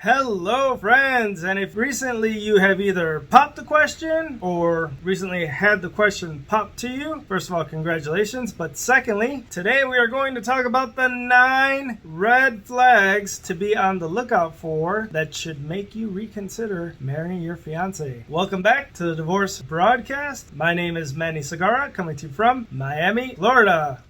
Hello friends, and if recently you have either popped the question or recently had the question popped to you, first of all, congratulations. But secondly, today we are going to talk about the 9 red flags to be on the lookout for that should make you reconsider marrying your fiance. Welcome back to the Divorce Broadcast. My name is Manny Segarra, coming to you from Miami, Florida.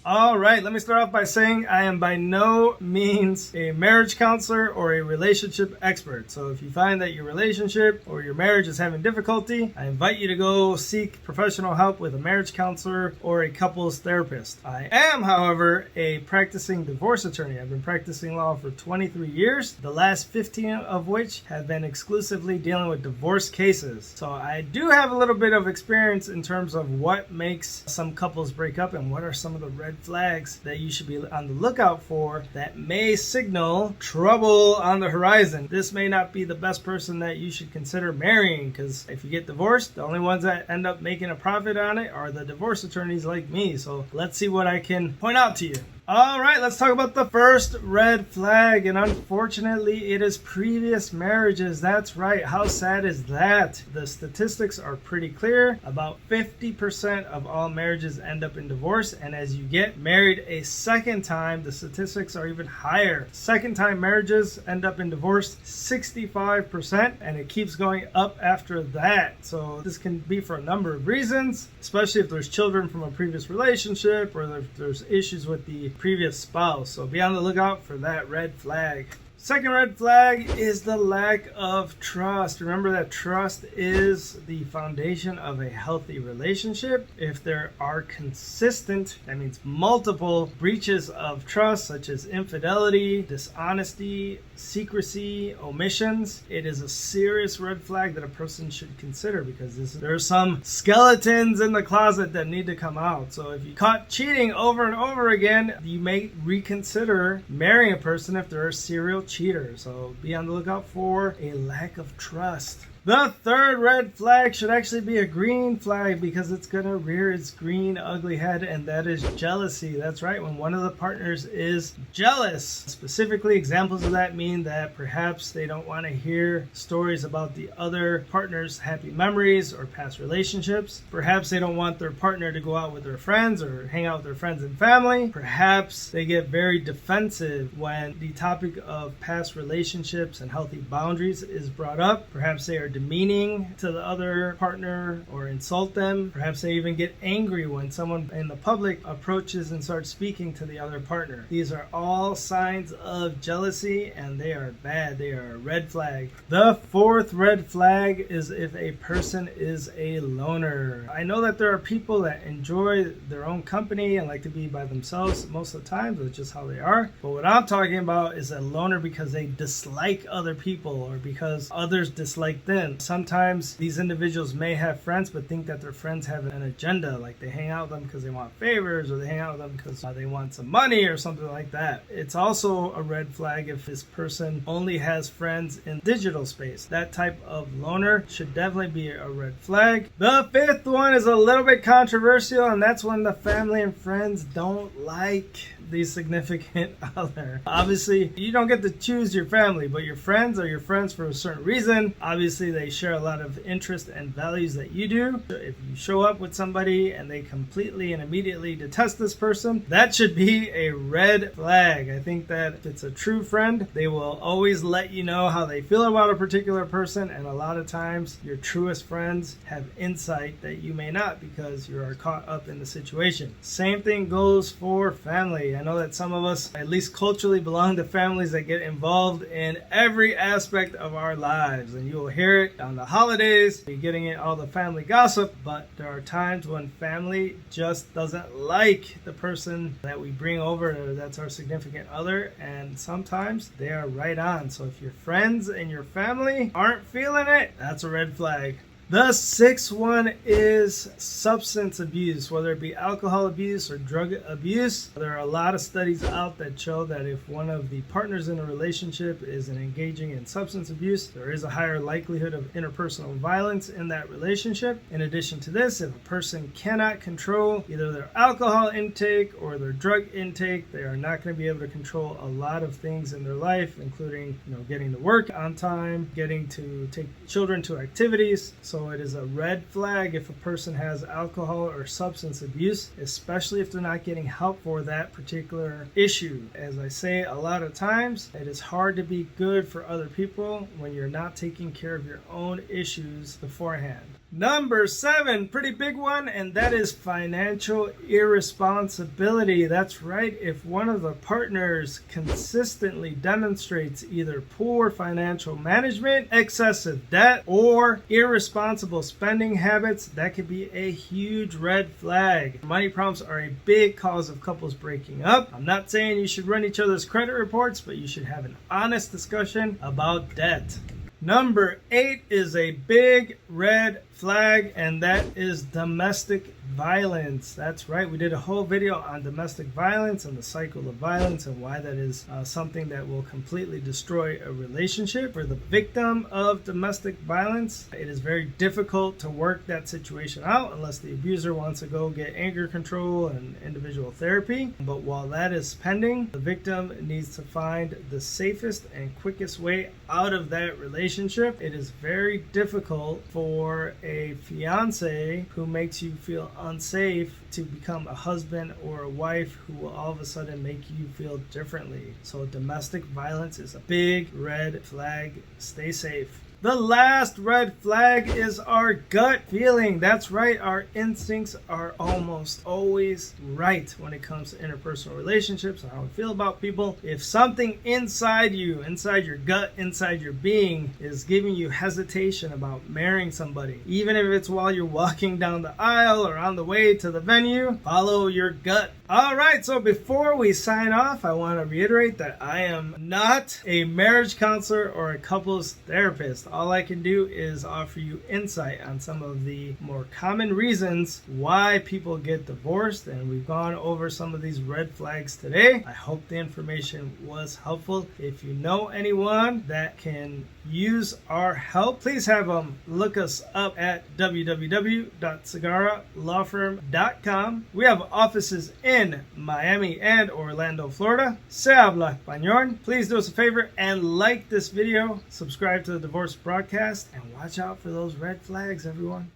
All right, let me start off by saying I am by no means a marriage counselor or a relationship expert. So if you find that your relationship or your marriage is having difficulty, I invite you to go seek professional help with a marriage counselor or a couples therapist. I am, however, a practicing divorce attorney. I've been practicing law for 23 years, the last 15 of which have been exclusively dealing with divorce cases. So I do have a little bit of experience in terms of what makes some couples break up and what are some of the red flags that you should be on the lookout for that may signal trouble on the horizon. This may not be the best person that you should consider marrying, because if you get divorced, the only ones that end up making a profit on it are the divorce attorneys like me. So let's see what I can point out to you. All right, let's talk about the first red flag, and unfortunately it is previous marriages. That's right. How sad is that? The statistics are pretty clear. About 50% of all marriages end up in divorce, and as you get married a second time, the statistics are even higher. Second time marriages end up in divorce 65%, and it keeps going up after that. So this can be for a number of reasons, especially if there's children from a previous relationship or if there's issues with the previous spouse. So be on the lookout for that red flag. Second red flag is the lack of trust. Remember that trust is the foundation of a healthy relationship. If there are consistent, that means multiple breaches of trust, such as infidelity, dishonesty, secrecy, omissions, it is a serious red flag that a person should consider, because there are some skeletons in the closet that need to come out. So if you're caught cheating over and over again, you may reconsider marrying a person if they're a serial cheater. So be on the lookout for a lack of trust. The third red flag should actually be a green flag, because it's going to rear its green ugly head, and that is jealousy. That's right, when one of the partners is jealous. Specifically, examples of that mean that perhaps they don't want to hear stories about the other partner's happy memories or past relationships. Perhaps they don't want their partner to go out with their friends or hang out with their friends and family. Perhaps they get very defensive when the topic of past relationships and healthy boundaries is brought up. Perhaps they are demeaning to the other partner or insult them. Perhaps they even get angry when someone in the public approaches and starts speaking to the other partner. These are all signs of jealousy, and they are bad. They are a red flag. The fourth red flag is if a person is a loner. I know that there are people that enjoy their own company and like to be by themselves most of the time. That's just how they are. But what I'm talking about is a loner because they dislike other people or because others dislike them. Sometimes these individuals may have friends but think that their friends have an agenda, like they hang out with them because they want favors, or they hang out with them because they want some money or something like that. It's also a red flag if this person only has friends in digital space. That type of loner should definitely be a red flag. The fifth one is a little bit controversial, and that's when the family and friends don't like the significant other. Obviously, you don't get to choose your family, but your friends are your friends for a certain reason. Obviously, they share a lot of interest and values that you do. If you show up with somebody and they completely and immediately detest this person, that should be a red flag. I think that if it's a true friend, they will always let you know how they feel about a particular person, and a lot of times your truest friends have insight that you may not, because you are caught up in the situation. Same thing goes for family. I know that some of us, at least culturally, belong to families that get involved in every aspect of our lives, and you will hear it on the holidays. You're getting all the family gossip, but there are times when family just doesn't like the person that we bring over that's our significant other, and sometimes they are right on. So if your friends and your family aren't feeling it, that's a red flag. The sixth one is substance abuse, whether it be alcohol abuse or drug abuse. There are a lot of studies out that show that if one of the partners in a relationship is engaging in substance abuse, there is a higher likelihood of interpersonal violence in that relationship. In addition to this, if a person cannot control either their alcohol intake or their drug intake, they are not going to be able to control a lot of things in their life, including, getting to work on time, getting to take children to activities. So it is a red flag if a person has alcohol or substance abuse, especially if they're not getting help for that particular issue. As I say a lot of times, it is hard to be good for other people when you're not taking care of your own issues beforehand. Number 7, pretty big one, and that is financial irresponsibility. That's right. If one of the partners consistently demonstrates either poor financial management, excessive debt, or irresponsible spending habits, that could be a huge red flag. Money problems are a big cause of couples breaking up. I'm not saying you should run each other's credit reports, but you should have an honest discussion about debt. Number 8 is a big red flag, and that is domestic violence. That's right. We did a whole video on domestic violence and the cycle of violence and why that is something that will completely destroy a relationship. For the victim of domestic violence, it is very difficult to work that situation out unless the abuser wants to go get anger control and individual therapy. But while that is pending, the victim needs to find the safest and quickest way out of that relationship. It is very difficult for a fiance who makes you feel unsafe to become a husband or a wife who will all of a sudden make you feel differently. So domestic violence is a big red flag. Stay safe. The last red flag is our gut feeling. That's right. Our instincts are almost always right when it comes to interpersonal relationships and how we feel about people. If something inside you, inside your gut, inside your being is giving you hesitation about marrying somebody, even if it's while you're walking down the aisle or on the way to the venue, follow your gut. All right. So before we sign off, I want to reiterate that I am not a marriage counselor or a couples therapist. All I can do is offer you insight on some of the more common reasons why people get divorced, and we've gone over some of these red flags today. I hope the information was helpful. If you know anyone that can use our help, please have them look us up at www.segarralawfirm.com. We have offices in Miami and Orlando, Florida. Se habla español. Please do us a favor and like this video, subscribe to the Divorce Broadcast, and watch out for those red flags, everyone.